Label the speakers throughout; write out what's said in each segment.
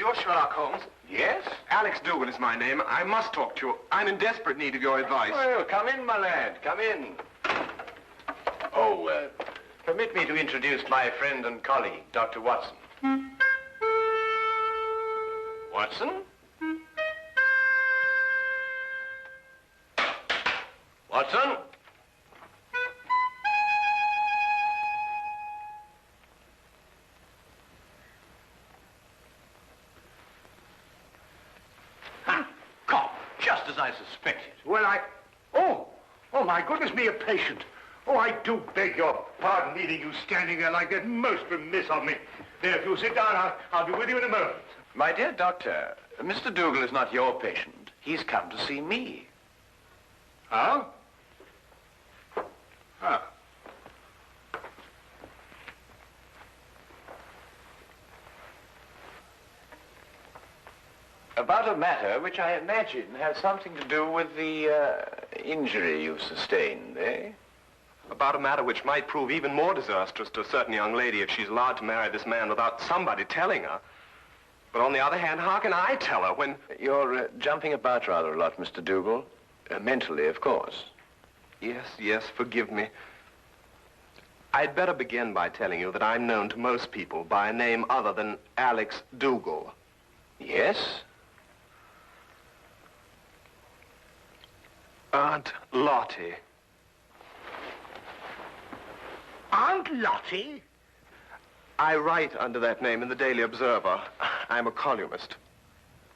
Speaker 1: You're Sherlock Holmes?
Speaker 2: Yes?
Speaker 1: Alex Dougal is my name. I must talk to you. I'm in desperate need of your advice.
Speaker 2: Well, come in, my lad. Come in. Oh, permit me to introduce my friend and colleague, Dr. Watson. Watson? Watson? Just as I suspected.
Speaker 3: Well, Oh, my goodness me, a patient. Oh, I do beg your pardon leaving you standing there like that. Most remiss of me. There, if you'll sit down, I'll be with you in a moment.
Speaker 2: My dear doctor, Mr. Dougal is not your patient. He's come to see me.
Speaker 3: Huh? Huh.
Speaker 2: About a matter which I imagine has something to do with the injury you've sustained, eh?
Speaker 1: About a matter which might prove even more disastrous to a certain young lady if she's allowed to marry this man without somebody telling her. But on the other hand, how can I tell her when...
Speaker 2: You're jumping about rather a lot, Mr. Dougal. Mentally, of course.
Speaker 1: Yes, forgive me. I'd better begin by telling you that I'm known to most people by a name other than Alex Dougal.
Speaker 2: Yes?
Speaker 1: Aunt Lottie.
Speaker 3: Aunt Lottie?
Speaker 1: I write under that name in the Daily Observer. I'm a columnist.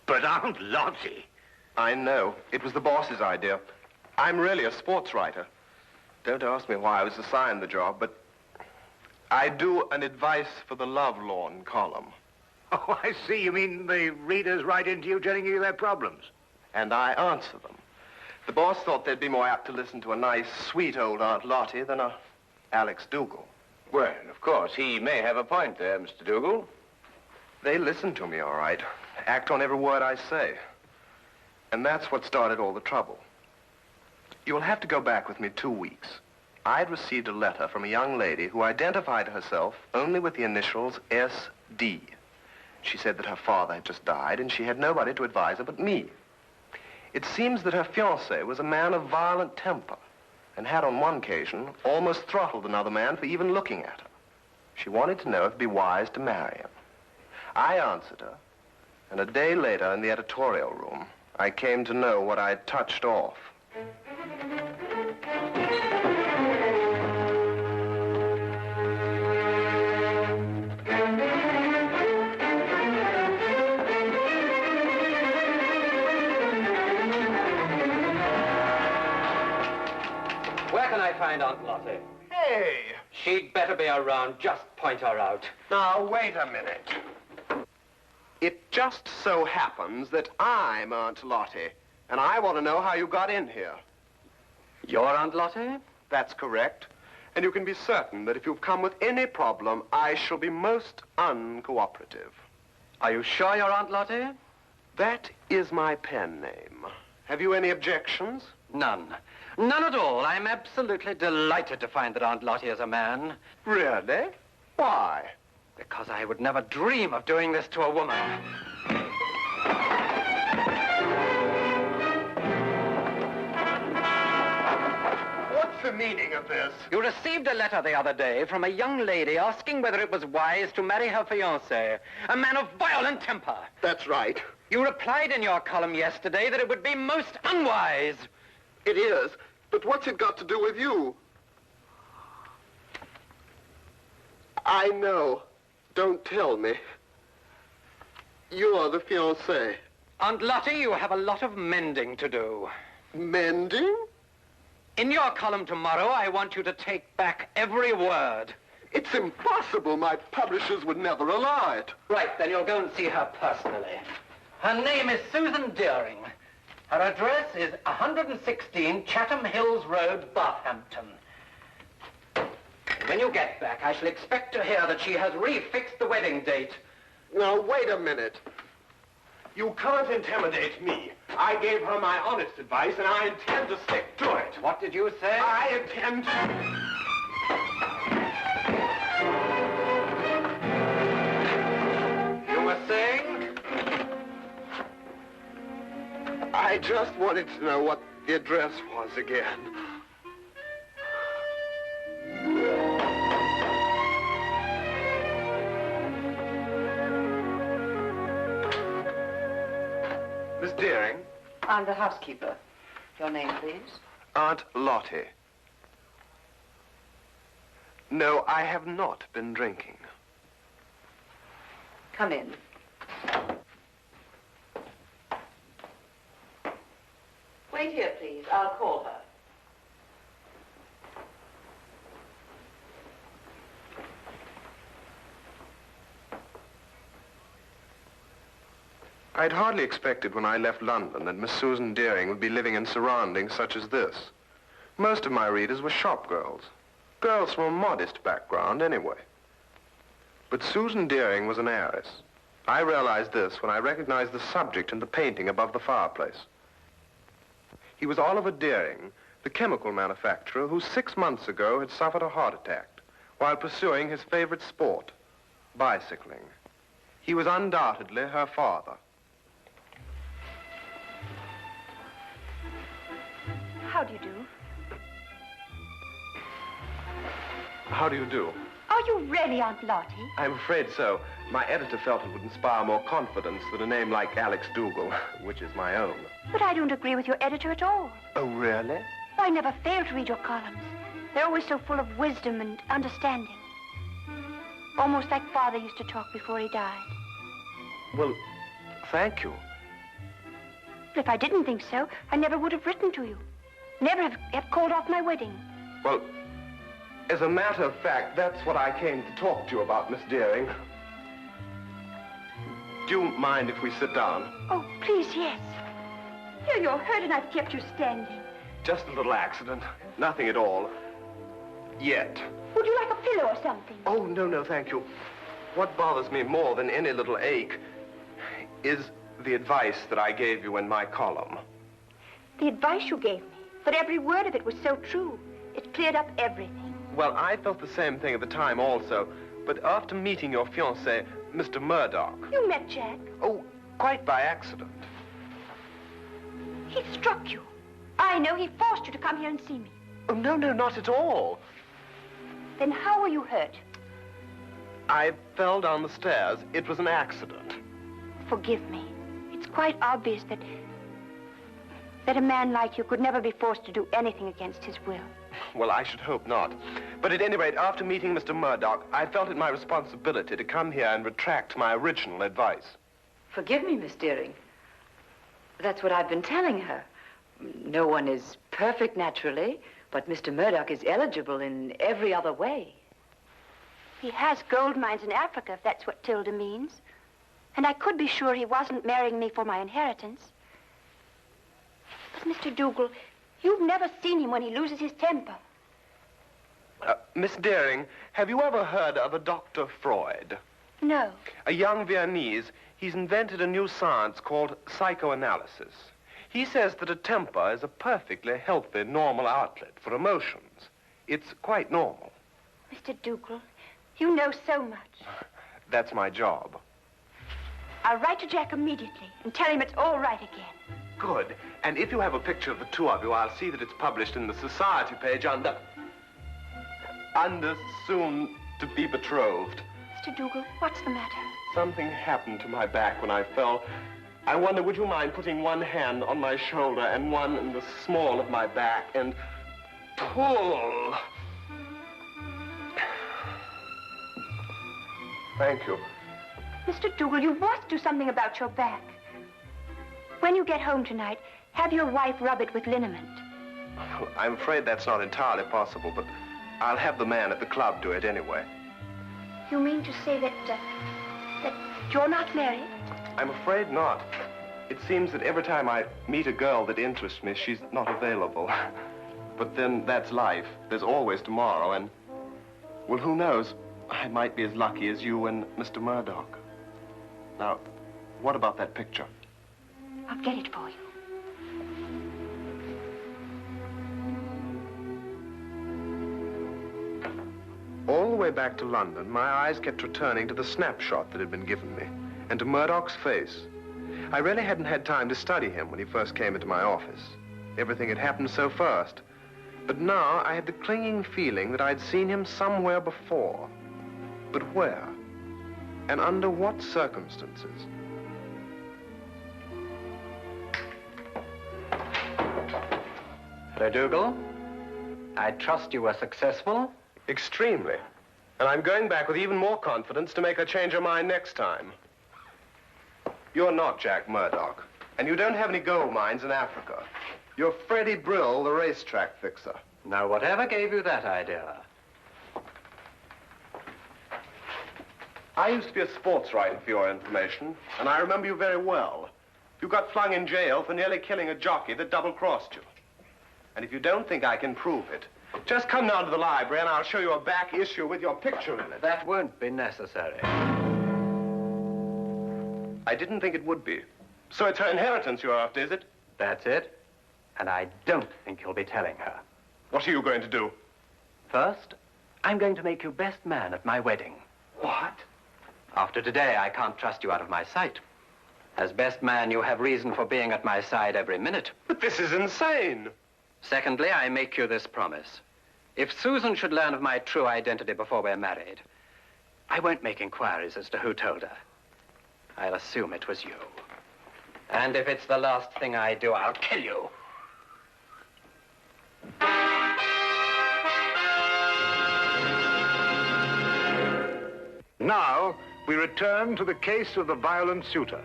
Speaker 3: But Aunt Lottie?
Speaker 1: I know. It was the boss's idea. I'm really a sports writer. Don't ask me why I was assigned the job, but I do an advice for the lovelorn column.
Speaker 3: Oh, I see. You mean the readers write into you telling you their problems?
Speaker 1: And I answer them. The boss thought they'd be more apt to listen to a nice, sweet old Aunt Lottie than a Alex Dougal.
Speaker 2: Well, of course, he may have a point there, Mr. Dougal.
Speaker 1: They listen to me, all right. Act on every word I say. And that's what started all the trouble. You'll have to go back with me 2 weeks. I'd received a letter from a young lady who identified herself only with the initials S.D. She said that her father had just died and she had nobody to advise her but me. It seems that her fiancé was a man of violent temper and had on one occasion almost throttled another man for even looking at her. She wanted to know if it'd be wise to marry him. I answered her, and a day later in the editorial room, I came to know what I'd touched off.
Speaker 4: Where can I find Aunt Lottie?
Speaker 1: Hey!
Speaker 4: She'd better be around. Just point her out.
Speaker 1: Now, wait a minute. It just so happens that I'm Aunt Lottie, and I want to know how you got in here.
Speaker 4: You're Aunt Lottie?
Speaker 1: That's correct. And you can be certain that if you've come with any problem, I shall be most uncooperative.
Speaker 4: Are you sure you're Aunt Lottie?
Speaker 1: That is my pen name. Have you any objections?
Speaker 4: None. None at all. I'm absolutely delighted to find that Aunt Lottie is a man.
Speaker 1: Really? Why?
Speaker 4: Because I would never dream of doing this to a woman.
Speaker 1: What's the meaning of this?
Speaker 4: You received a letter the other day from a young lady asking whether it was wise to marry her fiancé, a man of violent temper.
Speaker 1: That's right.
Speaker 4: You replied in your column yesterday that it would be most unwise.
Speaker 1: It is. But what's it got to do with you? I know. Don't tell me. You're the fiancé.
Speaker 4: Aunt Lottie, you have a lot of mending to do.
Speaker 1: Mending?
Speaker 4: In your column tomorrow, I want you to take back every word.
Speaker 1: It's impossible. My publishers would never allow it.
Speaker 4: Right, then you'll go and see her personally. Her name is Susan Deering. Her address is 116 Chatham Hills Road, Bathampton. When you get back, I shall expect to hear that she has refixed the wedding date.
Speaker 1: Now, wait a minute. You can't intimidate me. I gave her my honest advice, and I intend to stick to it.
Speaker 4: What did you say?
Speaker 1: I intend to...
Speaker 4: You were saying?
Speaker 1: I just wanted to know what the address was again. Miss Deering?
Speaker 5: I'm the housekeeper. Your name, please?
Speaker 1: Aunt Lottie. No, I have not been drinking.
Speaker 5: Come in. Wait here, please. I'll call her.
Speaker 1: I'd hardly expected when I left London that Miss Susan Deering would be living in surroundings such as this. Most of my readers were shop girls. Girls from a modest background, anyway. But Susan Deering was an heiress. I realized this when I recognized the subject in the painting above the fireplace. He was Oliver Deering, the chemical manufacturer who 6 months ago had suffered a heart attack while pursuing his favorite sport, bicycling. He was undoubtedly her father.
Speaker 6: How do you do?
Speaker 1: How do you do?
Speaker 6: Are you really Aunt Lottie?
Speaker 1: I'm afraid so. My editor felt it would inspire more confidence than a name like Alex Dougal, which is my own.
Speaker 6: But I don't agree with your editor at all.
Speaker 1: Oh, really?
Speaker 6: I never fail to read your columns. They're always so full of wisdom and understanding. Almost like Father used to talk before he died.
Speaker 1: Well, thank you.
Speaker 6: But if I didn't think so, I never would have written to you. Never have called off my wedding.
Speaker 1: Well, as a matter of fact, that's what I came to talk to you about, Miss Deering. Do you mind if we sit down?
Speaker 6: Oh, please, yes. Here, you're hurt and I've kept you standing.
Speaker 1: Just a little accident. Nothing at all. Yet.
Speaker 6: Would you like a pillow or something?
Speaker 1: Oh, no, thank you. What bothers me more than any little ache is the advice that I gave you in my column.
Speaker 6: The advice you gave me, but every word of it was so true. It cleared up everything.
Speaker 1: Well, I felt the same thing at the time also, but after meeting your fiancé, Mr. Murdoch...
Speaker 6: You met Jack?
Speaker 1: Oh, quite by accident.
Speaker 6: He struck you. I know he forced you to come here and see me.
Speaker 1: Oh, no, not at all.
Speaker 6: Then how were you hurt?
Speaker 1: I fell down the stairs. It was an accident.
Speaker 6: Forgive me. It's quite obvious that a man like you could never be forced to do anything against his will.
Speaker 1: Well, I should hope not. But at any rate, after meeting Mr. Murdoch, I felt it my responsibility to come here and retract my original advice.
Speaker 5: Forgive me, Miss Deering. That's what I've been telling her. No one is perfect naturally, but Mr. Murdoch is eligible in every other way.
Speaker 6: He has gold mines in Africa, if that's what Tilda means. And I could be sure he wasn't marrying me for my inheritance. But, Mr. Dougal, you've never seen him when he loses his temper.
Speaker 1: Miss Deering, have you ever heard of a Dr. Freud?
Speaker 6: No.
Speaker 1: A young Viennese. He's invented a new science called psychoanalysis. He says that a temper is a perfectly healthy, normal outlet for emotions. It's quite normal.
Speaker 6: Mr. Dougal, you know so much.
Speaker 1: That's my job.
Speaker 6: I'll write to Jack immediately and tell him it's all right again.
Speaker 1: Good. And if you have a picture of the two of you, I'll see that it's published in the society page under soon to be betrothed.
Speaker 6: Mr. Dougal, what's the matter?
Speaker 1: Something happened to my back when I fell. I wonder, would you mind putting one hand on my shoulder and one in the small of my back and pull? Thank you.
Speaker 6: Mr. Dougal, you must do something about your back. When you get home tonight, have your wife rub it with liniment.
Speaker 1: I'm afraid that's not entirely possible, but I'll have the man at the club do it anyway.
Speaker 6: You mean to say that you're not married?
Speaker 1: I'm afraid not. It seems that every time I meet a girl that interests me, she's not available. But then that's life. There's always tomorrow, and, well, who knows? I might be as lucky as you and Mr. Murdoch. Now, what about that picture?
Speaker 6: I'll get it for you.
Speaker 1: All the way back to London, my eyes kept returning to the snapshot that had been given me, and to Murdoch's face. I really hadn't had time to study him when he first came into my office. Everything had happened so fast. But now I had the clinging feeling that I'd seen him somewhere before. But where? And under what circumstances?
Speaker 4: Hello, Dougal. I trust you were successful.
Speaker 1: Extremely. And I'm going back with even more confidence to make her change her mind next time. You're not Jack Murdoch, and you don't have any gold mines in Africa. You're Freddie Brill, the racetrack fixer.
Speaker 4: Now, whatever gave you that idea?
Speaker 1: I used to be a sports writer, for your information, and I remember you very well. You got flung in jail for nearly killing a jockey that double-crossed you. And if you don't think I can prove it, just come down to the library and I'll show you a back issue with your picture in it.
Speaker 4: That won't be necessary.
Speaker 1: I didn't think it would be. So it's her inheritance you're after, is it?
Speaker 4: That's it. And I don't think you'll be telling her.
Speaker 1: What are you going to do?
Speaker 4: First, I'm going to make you best man at my wedding.
Speaker 1: What?
Speaker 4: After today, I can't trust you out of my sight. As best man, you have reason for being at my side every minute.
Speaker 1: But this is insane.
Speaker 4: Secondly, I make you this promise. If Susan should learn of my true identity before we're married, I won't make inquiries as to who told her. I'll assume it was you. And if it's the last thing I do, I'll kill you.
Speaker 3: Now, we return to the case of the violent suitor.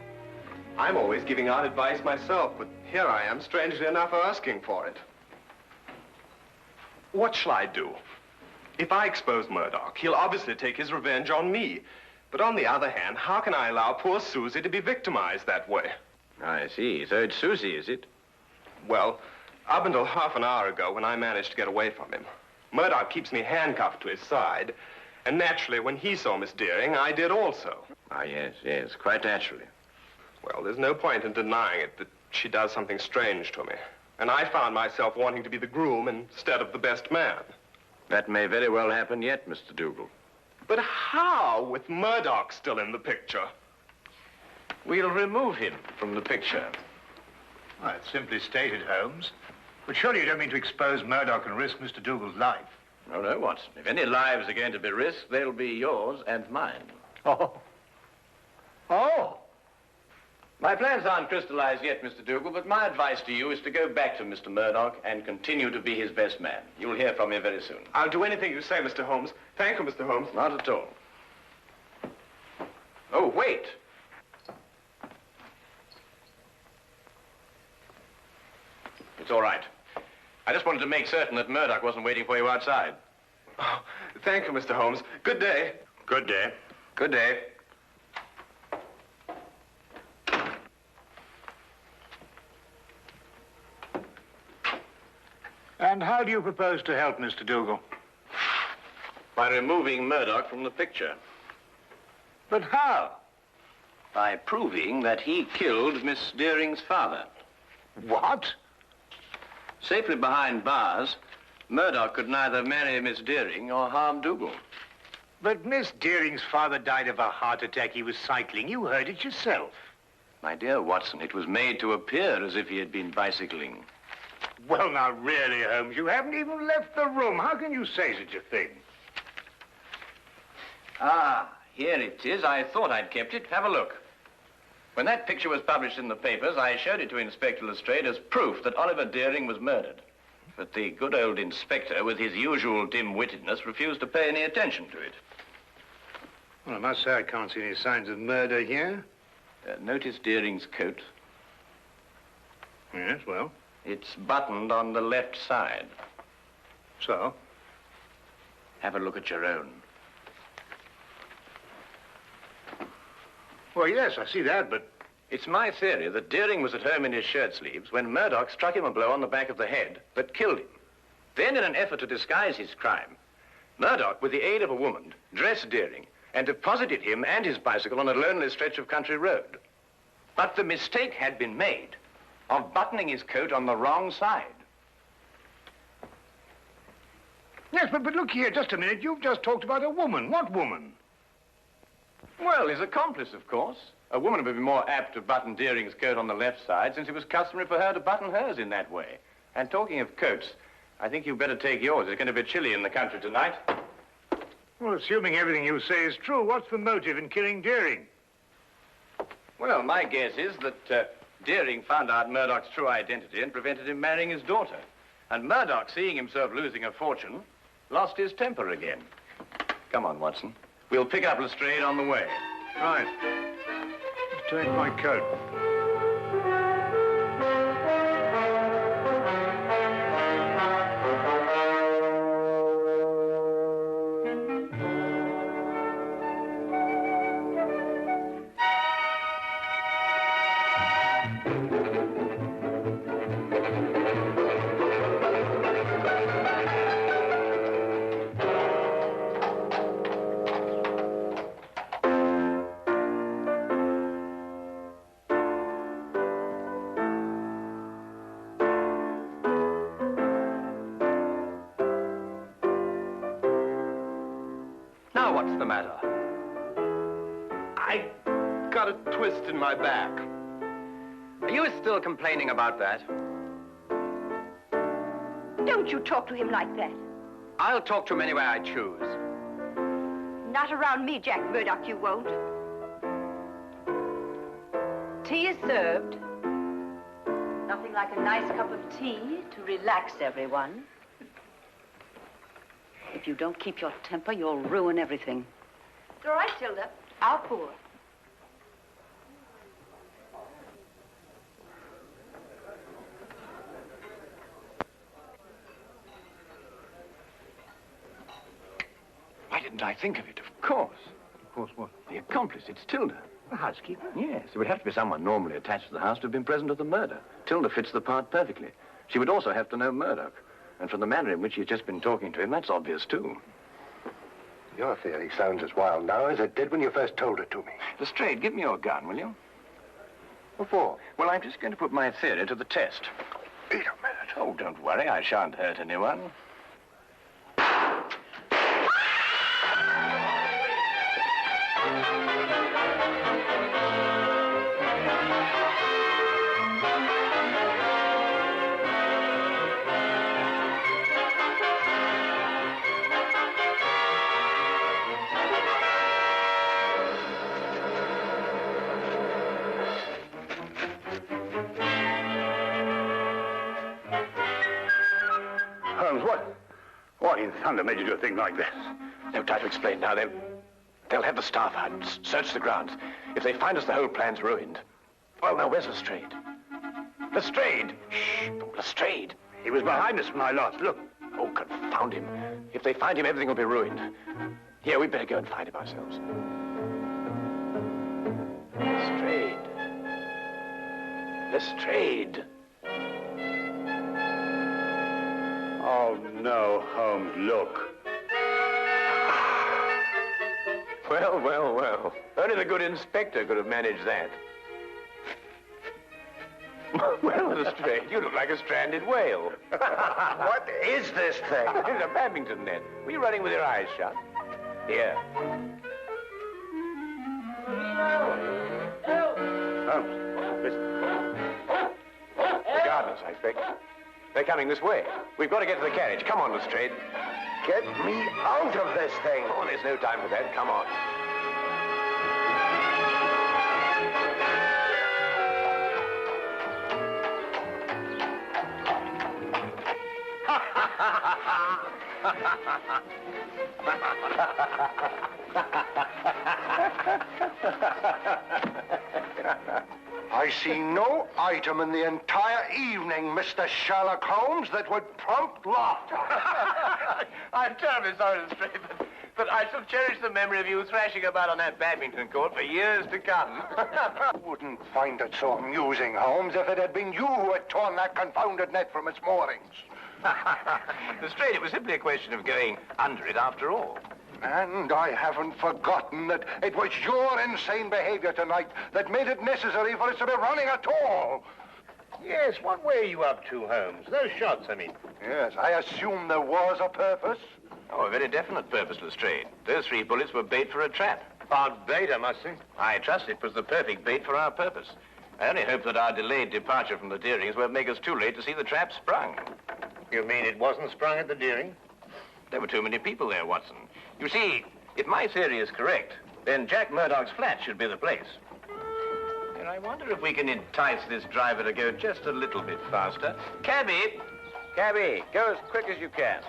Speaker 1: I'm always giving out advice myself, but here I am, strangely enough, asking for it. What shall I do? If I expose Murdoch, he'll obviously take his revenge on me. But on the other hand, how can I allow poor Susie to be victimized that way?
Speaker 2: I see. So it's Susie, is it?
Speaker 1: Well, up until half an hour ago when I managed to get away from him. Murdoch keeps me handcuffed to his side. And naturally, when he saw Miss Deering, I did also.
Speaker 2: Ah, yes, quite naturally.
Speaker 1: Well, there's no point in denying it that she does something strange to me. And I found myself wanting to be the groom instead of the best man.
Speaker 2: That may very well happen yet, Mr. Dougal.
Speaker 1: But how, with Murdoch still in the picture?
Speaker 2: We'll remove him from the picture.
Speaker 3: Well, it's simply stated, Holmes. But surely you don't mean to expose Murdoch and risk Mr. Dougal's life.
Speaker 2: No, Watson. If any lives are going to be risked, they'll be yours and mine.
Speaker 3: Oh.
Speaker 2: My plans aren't crystallized yet, Mr. Dougal, but my advice to you is to go back to Mr. Murdoch and continue to be his best man. You'll hear from me very soon.
Speaker 1: I'll do anything you say, Mr. Holmes. Thank you, Mr. Holmes.
Speaker 2: Not at all. Oh, wait. It's all right. I just wanted to make certain that Murdoch wasn't waiting for you outside.
Speaker 1: Oh, thank you, Mr. Holmes. Good day.
Speaker 3: Good day.
Speaker 2: Good day.
Speaker 3: And how do you propose to help Mr. Dougal?
Speaker 2: By removing Murdoch from the picture.
Speaker 3: But how?
Speaker 2: By proving that he killed Miss Deering's father.
Speaker 3: What?
Speaker 2: Safely behind bars, Murdoch could neither marry Miss Deering or harm Dougal.
Speaker 3: But Miss Deering's father died of a heart attack. He was cycling. You heard it yourself.
Speaker 2: My dear Watson, it was made to appear as if he had been bicycling.
Speaker 3: Well, now, really, Holmes, you haven't even left the room. How can you say such a thing?
Speaker 2: Ah, here it is. I thought I'd kept it. Have a look. When that picture was published in the papers, I showed it to Inspector Lestrade as proof that Oliver Deering was murdered. But the good old inspector, with his usual dim-wittedness, refused to pay any attention to it.
Speaker 3: Well, I must say I can't see any signs of murder here.
Speaker 2: Notice Deering's coat.
Speaker 3: Yes, well.
Speaker 2: It's buttoned on the left side.
Speaker 3: So?
Speaker 2: Have a look at your own.
Speaker 3: Well, yes, I see that, but...
Speaker 2: It's my theory that Deering was at home in his shirt sleeves when Murdoch struck him a blow on the back of the head that killed him. Then, in an effort to disguise his crime, Murdoch, with the aid of a woman, dressed Deering and deposited him and his bicycle on a lonely stretch of country road. But the mistake had been made of buttoning his coat on the wrong side.
Speaker 3: Yes, but look here, just a minute. You've just talked about a woman. What woman?
Speaker 2: Well, his accomplice, of course. A woman would be more apt to button Deering's coat on the left side, since it was customary for her to button hers in that way. And talking of coats, I think you'd better take yours. It's going to be chilly in the country tonight.
Speaker 3: Well, assuming everything you say is true, what's the motive in killing Deering?
Speaker 2: Well, my guess is that Deering found out Murdoch's true identity and prevented him marrying his daughter. And Murdoch, seeing himself losing a fortune, lost his temper again. Come on, Watson. We'll pick up Lestrade on the way.
Speaker 3: Right. Take my coat.
Speaker 4: Now, what's the matter?
Speaker 1: I got a twist in my back.
Speaker 4: Are you still complaining about that?
Speaker 6: Don't you talk to him like that.
Speaker 4: I'll talk to him any way I choose.
Speaker 6: Not around me, Jack Murdoch, you won't.
Speaker 5: Tea is served. Nothing like a nice cup of tea to relax everyone. If you don't keep your temper, you'll ruin everything.
Speaker 6: It's all right, Tilda.
Speaker 5: I'll pour.
Speaker 2: Why didn't I think of it? Of course.
Speaker 3: Of course, what?
Speaker 2: The accomplice, it's Tilda.
Speaker 3: The housekeeper?
Speaker 2: Yes, it would have to be someone normally attached to the house to have been present at the murder. Tilda fits the part perfectly. She would also have to know Murdoch. And from the manner in which she's just been talking to him, that's obvious, too.
Speaker 7: Your theory sounds as wild now as it did when you first told it to me.
Speaker 2: Lestrade, give me your gun, will you?
Speaker 7: What for?
Speaker 2: Well, I'm just going to put my theory to the test.
Speaker 7: Wait a minute.
Speaker 2: Oh, don't worry, I shan't hurt anyone.
Speaker 3: Holmes, what in thunder made you do a thing like this?
Speaker 2: No time to explain now. They'll have the staff out and search the grounds. If they find us, the whole plan's ruined. Well, now, where's Lestrade? Lestrade! Shh! Lestrade!
Speaker 3: He was behind us when I lost. Look.
Speaker 2: Oh, confound him. If they find him, everything will be ruined. Here, we'd better go and find him ourselves. Lestrade. Lestrade.
Speaker 3: Oh, no, Holmes, look.
Speaker 2: Well, well, well. Only the good inspector could have managed that. Well, Lestrade, you look like a stranded whale.
Speaker 7: What is this thing?
Speaker 2: It's a badminton net. Were you running with your eyes shut? Here.
Speaker 3: Holmes, listen.
Speaker 2: The gardeners, I expect. They're coming this way. We've got to get to the carriage. Come on, Lestrade.
Speaker 7: Get me out of this thing.
Speaker 2: Oh, there's no time for that. Come on.
Speaker 7: I see no item in the entire evening, Mr. Sherlock Holmes, that would prompt laughter.
Speaker 2: I'm terribly sorry, Lestrade, but I shall cherish the memory of you thrashing about on that badminton court for years to come.
Speaker 7: I wouldn't find it so amusing, Holmes, if it had been you who had torn that confounded net from its moorings.
Speaker 2: Lestrade, it was simply a question of going under it after all.
Speaker 7: And I haven't forgotten that it was your insane behavior tonight that made it necessary for us to be running at all.
Speaker 3: Yes, what were you up to, Holmes? Those shots, I mean.
Speaker 7: Yes, I assume there was a purpose.
Speaker 2: Oh, a very definite purpose, Lestrade. Those 3 bullets were bait for a trap.
Speaker 3: Odd bait, I must say.
Speaker 2: I trust it was the perfect bait for our purpose. I only hope that our delayed departure from the Deerings won't make us too late to see the trap sprung.
Speaker 3: You mean it wasn't sprung at the Deering?
Speaker 2: There were too many people there, Watson. You see, if my theory is correct, then Jack Murdoch's flat should be the place. And I wonder if we can entice this driver to go just a little bit faster. Cabby! Cabby, go as quick as you can.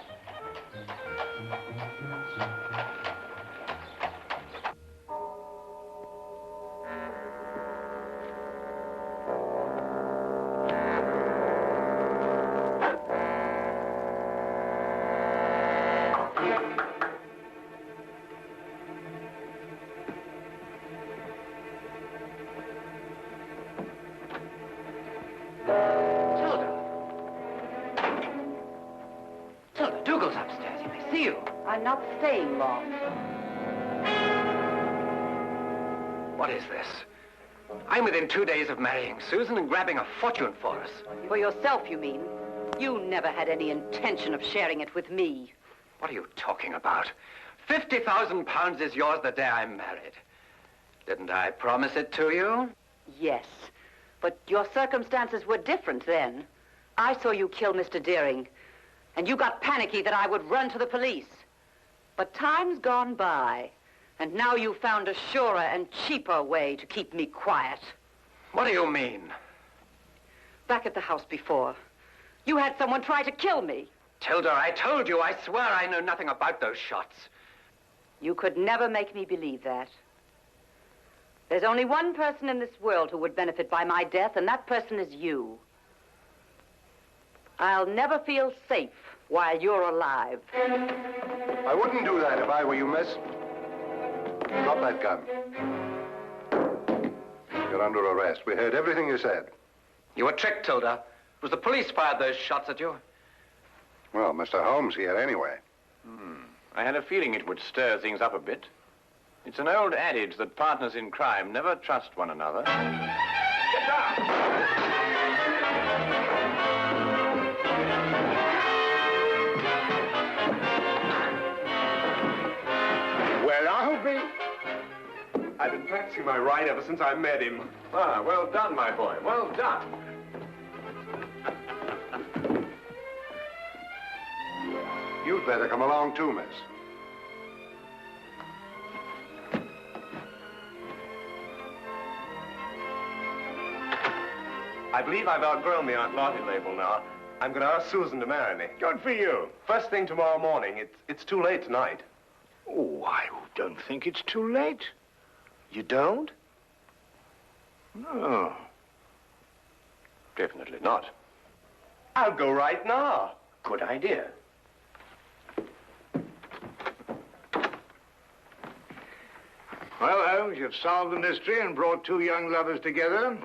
Speaker 5: I'm not staying long.
Speaker 4: What is this? I'm within 2 days of marrying Susan and grabbing a fortune for us.
Speaker 5: For yourself, you mean? You never had any intention of sharing it with me.
Speaker 4: What are you talking about? £50,000 is yours the day I'm married. Didn't I promise it to you?
Speaker 5: Yes, but your circumstances were different then. I saw you kill Mr. Deering, and you got panicky that I would run to the police. But time's gone by, and now you've found a surer and cheaper way to keep me quiet.
Speaker 4: What do you mean?
Speaker 5: Back at the house before, you had someone try to kill me.
Speaker 4: Tilda, I told you, I swear I know nothing about those shots.
Speaker 5: You could never make me believe that. There's only one person in this world who would benefit by my death, and that person is you. I'll never feel safe while you're alive.
Speaker 7: I wouldn't do that if I were you, miss. Drop that gun. You're under arrest. We heard everything you said.
Speaker 4: You were tricked, Tilda. It was the police fired those shots at you.
Speaker 7: Well, Mr. Holmes here anyway.
Speaker 2: I had a feeling it would stir things up a bit. It's an old adage that partners in crime never trust one another. Get down!
Speaker 3: Well, I'll be...
Speaker 1: I've been practicing my ride ever since I met him.
Speaker 2: Ah, well done, my boy. Well done.
Speaker 7: You'd better come along too, miss.
Speaker 1: I believe I've outgrown the Aunt Lottie label now. I'm going to ask Susan to marry me.
Speaker 3: Good for you.
Speaker 1: First thing tomorrow morning. It's too late tonight.
Speaker 3: Oh, I don't think it's too late.
Speaker 1: You don't?
Speaker 3: No.
Speaker 2: Definitely not.
Speaker 1: I'll go right now.
Speaker 2: Good idea.
Speaker 3: Well, Holmes, you've solved the mystery and brought two young lovers together.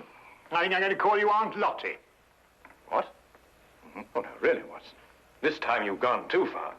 Speaker 3: I think I'm going to call you Aunt Lottie.
Speaker 2: What? Oh, no, really, Watson. This time you've gone too far.